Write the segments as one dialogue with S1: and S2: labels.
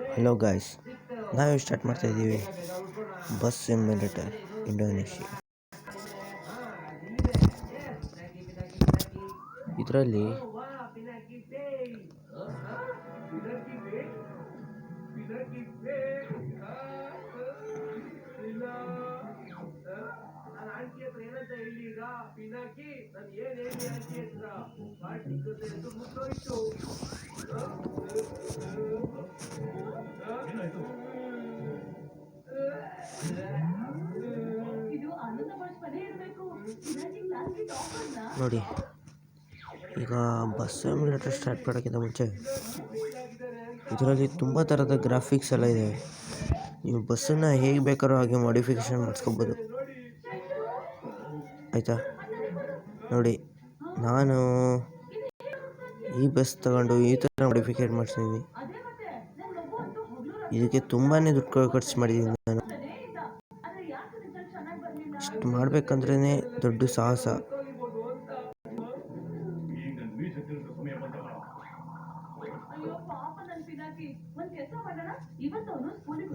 S1: Hello guys, ನಾವು start ಮಾಡ್ತಾ ಇದ್ದೀವಿ ಬಸ್ ಸಿಮ್ಯುಲೇಟರ್ ಇಂಡೋನೇಷಿಯಾ. ಇದರಲ್ಲಿ ನೋಡಿ, ಈಗ ಬಸ್ ಸಿಮ್ಯುಲೇಟರ್ ಸ್ಟಾರ್ಟ್ ಮಾಡೋಕ್ಕಿಂತ ಮುಂಚೆ ಇದರಲ್ಲಿ ತುಂಬ ಥರದ ಗ್ರಾಫಿಕ್ಸ್ ಎಲ್ಲ ಇದೆ. ನೀವು ಬಸ್ಸನ್ನು ಹೇಗೆ ಬೇಕಾದ್ರೂ ಹಾಗೆ ಮಾಡಿಫಿಕೇಷನ್ ಮಾಡಿಸ್ಕೊಬೋದು, ಆಯಿತಾ? ನೋಡಿ, ನಾನು ಈ ಬಸ್ ತಗೊಂಡು ಈ ಥರ ಮಾಡಿಫಿಕೇಟ್ ಮಾಡಿಸಿದ್ದೀನಿ. ಇದಕ್ಕೆ ತುಂಬಾ ದುಡ್ಡು ಖರ್ಚು ಮಾಡಿದ್ದೀನಿ ನಾನು. ಇಷ್ಟು ಮಾಡಬೇಕಂದ್ರೇ ದೊಡ್ಡ ಸಾಹಸ.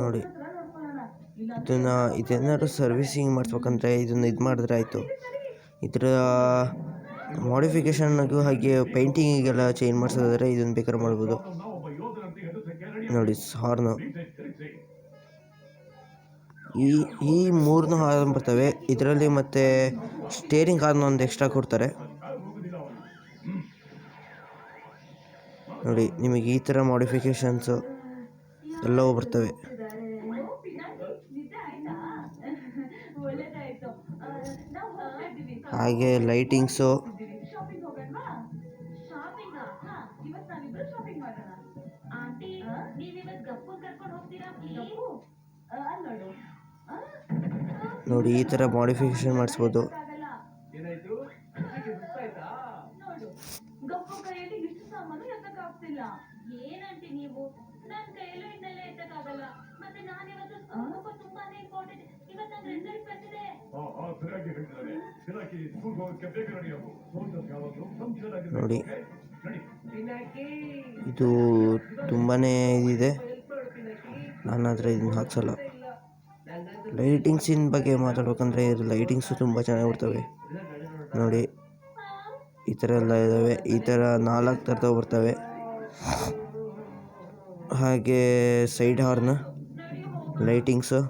S1: ನೋಡಿ, ಇದೇನಾದ್ರು ಸರ್ವಿಸಿಂಗ್ ಮಾಡಿಸ್ಬೇಕಂದ್ರೆ ಇದನ್ನು ಇದು ಮಾಡಿದ್ರೆ ಆಯಿತು. ಇದರ ಮಾಡಿಫಿಕೇಷನ್ಗೂ ಹಾಗೆ ಪೇಂಟಿಂಗಿಗೆಲ್ಲ ಚೇಂಜ್ ಮಾಡಿಸೋದಾದರೆ ಇದನ್ನು ಬೇಕಾದ್ರೆ ಮಾಡ್ಬೋದು. ನೋಡಿ, ಹಾರ್ನು ಈ ಮೂರನ್ನು ಹಾರ್ನ್ ಬರ್ತವೆ ಇದರಲ್ಲಿ, ಮತ್ತು ಸ್ಟೇರಿಂಗ್ ಹಾರ್ನ್ ಒಂದು ಎಕ್ಸ್ಟ್ರಾ ಕೊಡ್ತಾರೆ. ನೋಡಿ, ನಿಮಗೆ ಈ ಥರ ಮಾಡಿಫಿಕೇಷನ್ಸು ಎಲ್ಲವೂ ಬರ್ತವೆ. ಹಾಗೆ ಲೈಟಿಂಗ್ಸು, ನೋಡಿ ಈ ಥರ ಮಾಡಿಫಿಕೇಷನ್ ಮಾಡಿಸ್ಬೋದು. ನೋಡಿ, ಇದು ತುಂಬಾ ಇದಿದೆ, ನಾನು ಆದರೆ ಇದನ್ನು ಹಾಕ್ಸಲ್ಲ. ಲೈಟಿಂಗ್ಸಿನ ಬಗ್ಗೆ ಮಾತಾಡ್ಬೇಕಂದ್ರೆ ಲೈಟಿಂಗ್ಸು ತುಂಬ ಚೆನ್ನಾಗಿ ಬರ್ತವೆ. ನೋಡಿ, ಈ ಥರ ಎಲ್ಲ ಇದ್ದಾವೆ. ಈ ಥರ 4 ಥರದವು ಬರ್ತವೆ. ಹಾಗೆ side horn, lightings,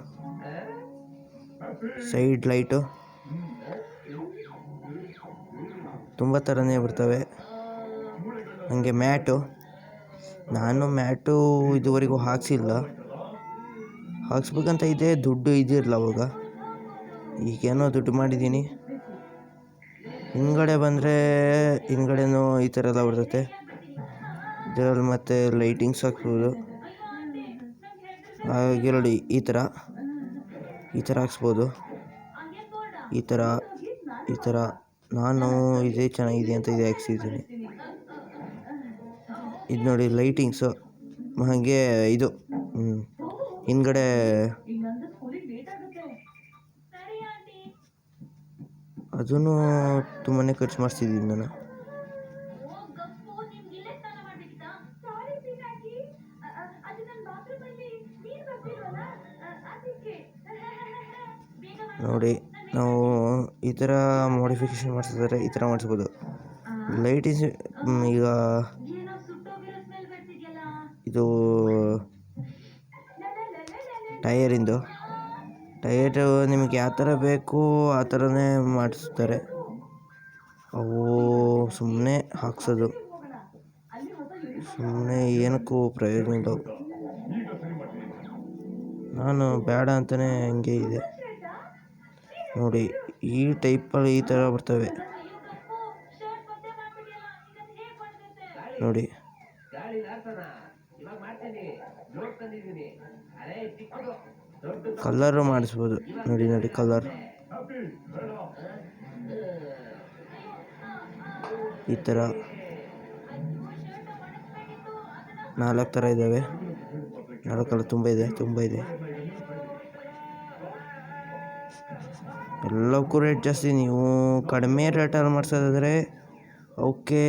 S1: side light ತುಂಬ ಥರನೇ ಬರ್ತವೆ. ಹಾಗೆ ಮ್ಯಾಟು, ನಾನು ಮ್ಯಾಟು ಇದುವರೆಗೂ ಹಾಕ್ಸ್ಬೇಕಂತ ಇದೆ, ದುಡ್ಡು ಇದಿರಲ್ಲ ಅವಾಗ. ಈಗೇನೋ ದುಡ್ಡು ಮಾಡಿದ್ದೀನಿ. ಹಿಂದ್ಗಡೆ ಬಂದರೆ ಹಿಂದ್ಗಡೆನೂ ಈ ಥರ ಎಲ್ಲ ಬರ್ತೈತೆ. ಇದರಲ್ಲಿ ಮತ್ತು ಲೈಟಿಂಗ್ಸ್ ಹಾಕ್ಬೋದು. ಹಾಗೆ ನೋಡಿ, ಈ ಥರ ಹಾಕ್ಸ್ಬೋದು. ಈ ಥರ ನಾನು ಇದೇ ಚೆನ್ನಾಗಿದೆ ಅಂತ ಇದೆ ಹಾಕ್ಸಿದ್ದೀನಿ. ಇದು ನೋಡಿ, ಲೈಟಿಂಗ್ಸು. ಹಾಗೆ ಇದು ಹಿಂದ್ಗಡೆ ಅದನ್ನು ತುಂಬಾ ಖರ್ಚು ಮಾಡಿಸಿದ್ದೀನಿ ನಾನು. ನೋಡಿ, ನಾವು ಈ ಥರ ಮಾಡಿಫಿಕೇಷನ್ ಮಾಡಿಸಿದ್ರೆ ಈ ಥರ ಮಾಡಿಸ್ಬೋದು. ಲೈಟಿಂಗ್ಸ್ ಈಗ ಇದು ಟೈರು ನಿಮಗೆ ಯಾವ ಥರ ಬೇಕು ಆ ಥರನೇ ಮಾಡಿಸ್ತಾರೆ. ಅವು ಸುಮ್ಮನೆ ಹಾಕ್ಸೋದು, ಸುಮ್ಮನೆ ಏನಕ್ಕೂ ಪ್ರಯೋಜನ ಇಲ್ಲ. ನಾನು ಬೇಡ ಅಂತಲೇ ಹಂಗೆ ಇದೆ. ನೋಡಿ, ಈ ಟೈಪಲ್ಲಿ ಈ ಥರ ಬರ್ತವೆ. ನೋಡಿ, ಕಲರು ಮಾಡಿಸ್ಬೋದು. ನೋಡಿ ಕಲರ್ ಈ ಥರ 4 ಥರ ಇದ್ದಾವೆ. 4 ತುಂಬ ಇದೆ. ಎಲ್ಲಕ್ಕೂ ರೇಟ್ ಜಾಸ್ತಿ. ನೀವು ಕಡಿಮೆ ರೇಟಲ್ಲಿ ಮಾಡಿಸೋದಾದರೆ ಅವಕ್ಕೆ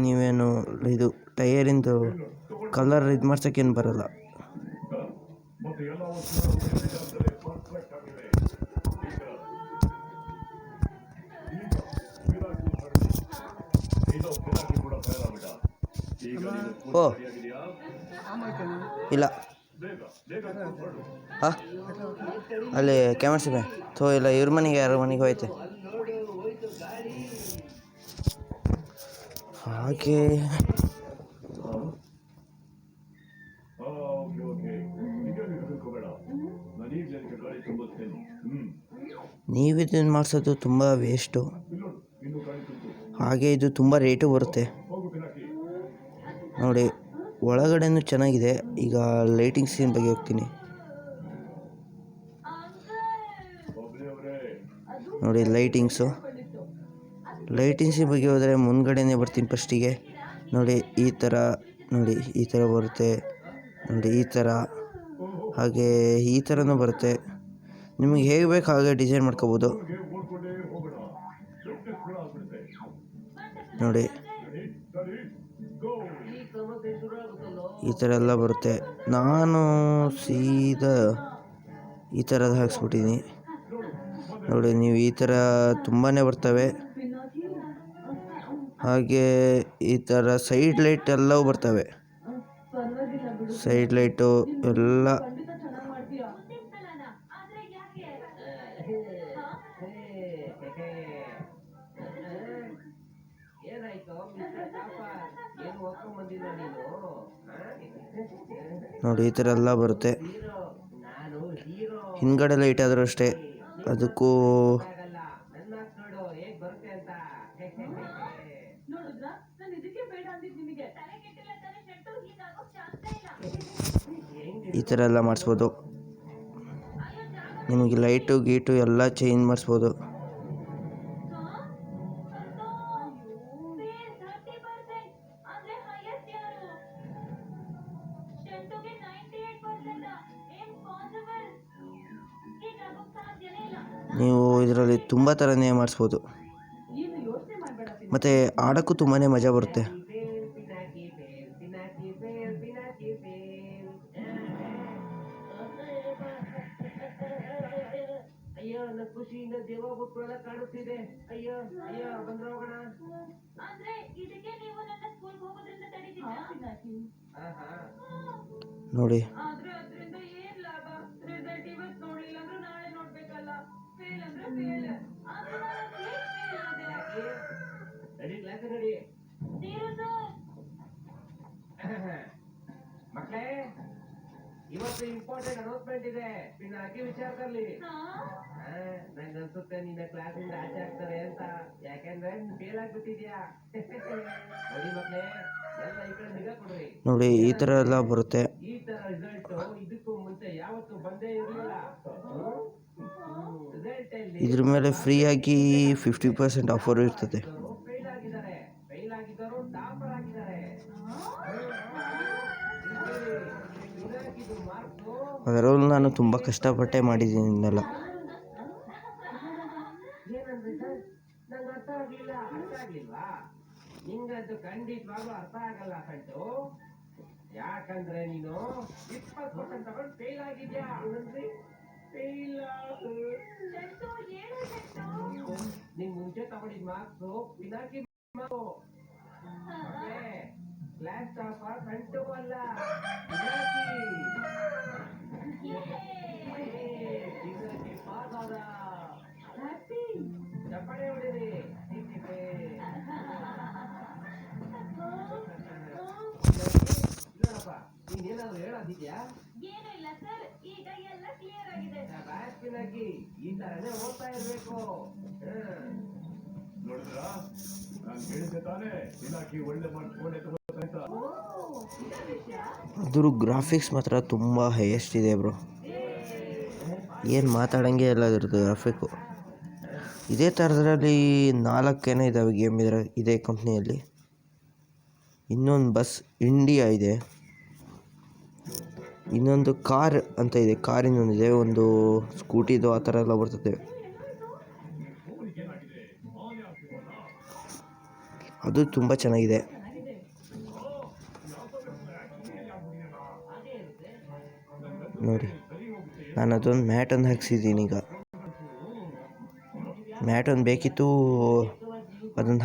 S1: ನೀವೇನು ಇದು ಟೈರಿಂದು ಕಲರ್ ಇದು ಮಾಡ್ಸೋಕ್ಕೇನು ಬರೋಲ್ಲ. ಓ ಇಲ್ಲ ಹಾಂ ಅಲ್ಲಿ ಕ್ಯಾಮರ್ಸಿದೆ ಥೋ ಇಲ್ಲ ಇವ್ರ ಮನೆಗೆ ಯಾರ ಮನೆಗೆ ಹೋಯ್ತೆ ಹಾಗೆ ನೀವಿದನ್ನು ಮಾಡಿಸೋದು ತುಂಬ ವೇಸ್ಟು. ಹಾಗೆ ಇದು ತುಂಬ ರೇಟು ಬರುತ್ತೆ ನೋಡಿ. ಒಳಗಡೆನೂ ಚೆನ್ನಾಗಿದೆ. ಈಗ ಲೈಟಿಂಗ್ ಸೀನ್ ಬಗ್ಗೆ ಹೋಗ್ತೀನಿ ನೋಡಿ. ಲೈಟಿಂಗ್ಸಿನ ಬಗ್ಗೆ ಹೋದರೆ ಮುಂದ್ಗಡೆನೇ ಬರ್ತೀನಿ ಫಸ್ಟಿಗೆ. ನೋಡಿ ಈ ಥರ, ನೋಡಿ ಈ ಥರ ಬರುತ್ತೆ, ನೋಡಿ ಈ ಥರ, ಹಾಗೆ ಈ ಥರನೂ ಬರುತ್ತೆ. ನಿಮಗೆ ಹೇಗೆ ಬೇಕು ಹಾಗೆ ಡಿಸೈನ್ ಮಾಡ್ಕೋಬೋದು ನೋಡಿ. ಈ ಥರ ಎಲ್ಲ ಬರುತ್ತೆ. ನಾನು ಸೀದಾ ಈ ಥರದ್ದು ಹಾಕ್ಸ್ಬಿಟ್ಟಿದ್ದೀನಿ ನೋಡಿ. ನೀವು ಈ ಥರ ತುಂಬಾ ಬರ್ತವೆ. ಹಾಗೆ ಈ ಥರ ಸೈಡ್ ಲೈಟ್ ಎಲ್ಲವೂ ಬರ್ತವೆ. ಸೈಡ್ ಲೈಟು ಎಲ್ಲ ನೋಡಿ. ಈ ಥರ ಎಲ್ಲ ಬರುತ್ತೆ. ಹಿಂದ್ಗಡೆ ಲೈಟ್ ಆದರೂ ಅಷ್ಟೇ, ಅದಕ್ಕೂ ಈ ಥರ ಎಲ್ಲ ಮಾಡಿಸ್ಬೋದು. ನಿಮಗೆ ಲೈಟು ಗೀಟು ಎಲ್ಲ ಚೇಂಜ್ ಮಾಡಿಸ್ಬೋದು. ನೀವು ಇದರಲ್ಲಿ ತುಂಬ ಥರನೇ ಮಾಡಿಸ್ಬೋದು. ಮತ್ತು ಆಡೋಕ್ಕೂ ತುಂಬಾ ಮಜಾ ಬರುತ್ತೆ. ಖುಷಿಯಿಂದ ದೇವ ಗುಟ್ಗಳೆಲ್ಲ ಕಾಣುತ್ತಿದೆ. ಅಯ್ಯೋ ಅಯ್ಯೋ ಬಂದ್ರೆ ಹೋಗೋಣ. ಅಂದ್ರೆ ಇದಕ್ಕೆ ನೀವು ನನ್ನ ಸ್ಕೂಲ್ ಹೋಗೋದ್ರಿಂದ ತಡೀತೀರಾ? ನೋಡಿ ಆದ್ರೆ ಅದರಿಂದ ಏನ್ ಲಾಭ? ರಿಸಲ್ಟ್ ಇವತ್ತು ನೋಡಿಲ್ಲ ಅಂದ್ರೆ ನಾಳೆ ನೋಡ್ಬೇಕಲ್ಲ. ಫೇಲ್ ಅಂದ್ರೆ ಫೇಲ್. ಆದ್ರೆ ನಾನು ಫೇಲ್ ಆದೆ. Ready class ready. ನೀರು ಸರ್. ಮಕ್ಕಳೇ ಇವತ್ತು ಇಂಪಾರ್ಟೆಂಟ್ ಅನೌನ್ಸ್ಮೆಂಟ್ ಇದೆ ಪಿನಾಕಿ ವಿಚಾರದಲ್ಲಿ. ನಂಗೆ ಅನ್ಸುತ್ತೆ ನಿನ್ನ ಕ್ಲಾಸಿಂದ ಆಚೆ ಆಗ್ತಾರೆ ಅಂತ. ಯಾಕೆಂದ್ರೆ ಫೇಲ್ ಆಗ್ಬಿಟ್ಟಿದ್ಯಾ. ನೋಡಿ ಮಕ್ಕಳೇ ಎಲ್ಲ ಈ ಕಡೆ ನಿಗಾ ಕೊಡ್ರಿ. ನೋಡಿ ಈ ತರ ಎಲ್ಲ ಬರುತ್ತೆ. ಈ ತರ ರಿಸಲ್ಟ್ ಇದಕ್ಕೂ ಮುಂಚೆ ಯಾವತ್ತೂ ಬಂದೇ ಇರಲಿಲ್ಲ. ಇದ್ರ ಮೇಲೆ ಫ್ರೀಯಾಗಿ 50% ಆಫರ್ ಇರ್ತದೆ. ಫೇಲ್ ಆಗಿದ್ದಾರೆ ಟಾಪರ್ ಆಗಿದ್ದಾರೆ. ಅದರಲ್ಲೂ ನಾನು ತುಂಬ ಕಷ್ಟಪಟ್ಟೆ ಮಾಡಿದ್ದೀನಿ ಇದನ್ನೆಲ್ಲ. ನಿಂಗಂತೂ ಖಂಡಿತವಾಗ್ಲೂ ಅರ್ಥ ಆಗಲ್ಲ ಕಂಡು. ಯಾಕಂದ್ರೆ ನೀನು 20% ತಗೊಂಡು ಫೇಲ್ ಆಗಿದ್ಯಾ. ನಿಂಗೆ ಮುಂಚೆ ತಗೊಂಡಿದ್ ಮಾರ್ಕ್ಸು ಪಿನಾಕಿ ಕ್ಲಾಸ್ ಟಾಪರ್ ಕಂಡು ಅಲ್ಲ ಚಪ್ಪಡೆ ಹೊಡಿರಿ. ಇಲ್ಲಪ್ಪ ನೀನೇನಾದ್ರು ಹೇಳೋದಿದ್ಯಾ? ಏನೂ ಇಲ್ಲ ಸರ್, ಈಗ ಎಲ್ಲ ಕ್ಲಿಯರ್ ಆಗಿದೆ. ಪಿನಾಕಿ ಈ ತರನೇ ಓದ್ತಾ ಇರ್ಬೇಕು. ನೋಡಿದ್ರಾ ನಾನು ಹೇಳಿದ್ದೆ ತಾನೇ ಪಿನಾಕಿ ಒಳ್ಳೆ ಮಾಡ್ಕೊಂಡೆ. ಅದ್ರ ಗ್ರಾಫಿಕ್ಸ್ ಮಾತ್ರ ತುಂಬ ಹೈಯೆಸ್ಟ್ ಇದೆ ಬ್ರೋ. ಏನು ಮಾತಾಡೋಂಗೆ ಇಲ್ಲ ಅದ್ರದ್ದು ಗ್ರಾಫಿಕ್ಕು. ಇದೇ ಥರದ್ರಲ್ಲಿ 4 ಇದ್ದಾವೆ ಗೇಮ್ ಇದೇ ಕಂಪ್ನಿಯಲ್ಲಿ. ಇನ್ನೊಂದು ಬಸ್ ಇಂಡಿಯಾ ಇದೆ, ಇನ್ನೊಂದು ಕಾರ್ ಅಂತ ಇದೆ, ಕಾರಿನೊಂದಿದೆ, ಒಂದು ಸ್ಕೂಟಿದು ಆ ಥರ ಎಲ್ಲ ಬರ್ತದೆ. ಅದು ತುಂಬ ಚೆನ್ನಾಗಿದೆ ನೋಡಿ. ನಾನು ಅದೊಂದು ಮ್ಯಾಟೊಂದು ಹಾಕ್ಸಿದ್ದೀನಿ. ಈಗ ಮ್ಯಾಟೊಂದು ಬೇಕಿತ್ತು, ಅದೊಂದು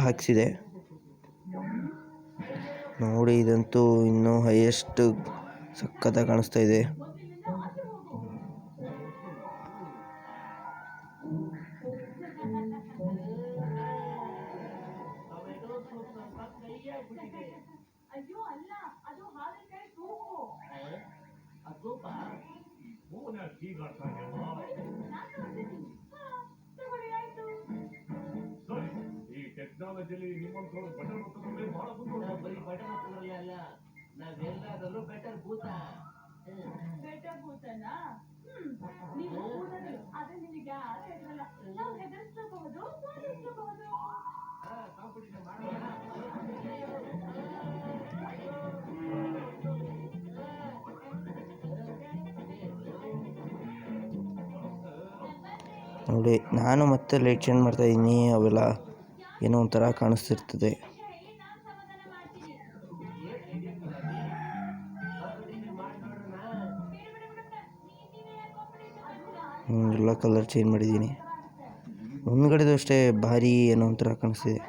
S1: ಹಾಕ್ಸಿದೆ ನೋಡಿ. ಇದಂತೂ ಇನ್ನೂ ಹೈಯೆಸ್ಟ್ ಸಖತ್ತಾಗಿ ಕಾಣಿಸ್ತಾ ಇದೆ. ನೋಡಿ, ನಾನು ಮತ್ತೆ ಲೈಟ್ ಚೇಂಜ್ ಮಾಡ್ತಾಯಿದ್ದೀನಿ. ಅವೆಲ್ಲ ಏನೋ ಒಂಥರ ಕಾಣಿಸ್ತಿರ್ತದೆ. ಎಲ್ಲ ಕಲರ್ ಚೇಂಜ್ ಮಾಡಿದ್ದೀನಿ. ಮುಂದ್ಗಡೆದು ಅಷ್ಟೇ ಭಾರಿ ಏನೋ ಒಂಥರ ಕಾಣಿಸ್ತಿದೆ.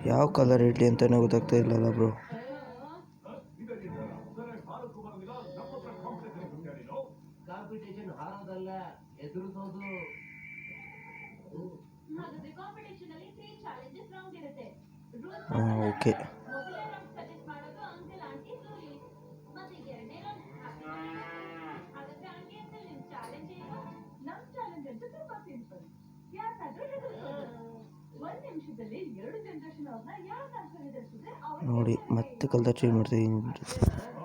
S1: ಯಾವ ಕಲರ್ ಇರಲಿ ಅಂತಲೇ ಗೊತ್ತಾಗ್ತಾ ಇಲ್ಲಲ್ಲ ಬ್ರೋ. ಓಕೆ, ನೋಡಿ ಮತ್ತೆ ಕಲರ್ ಚೇಂಜ್ ಮಾಡ್ತಾಯಿದ್ದೀನಿ.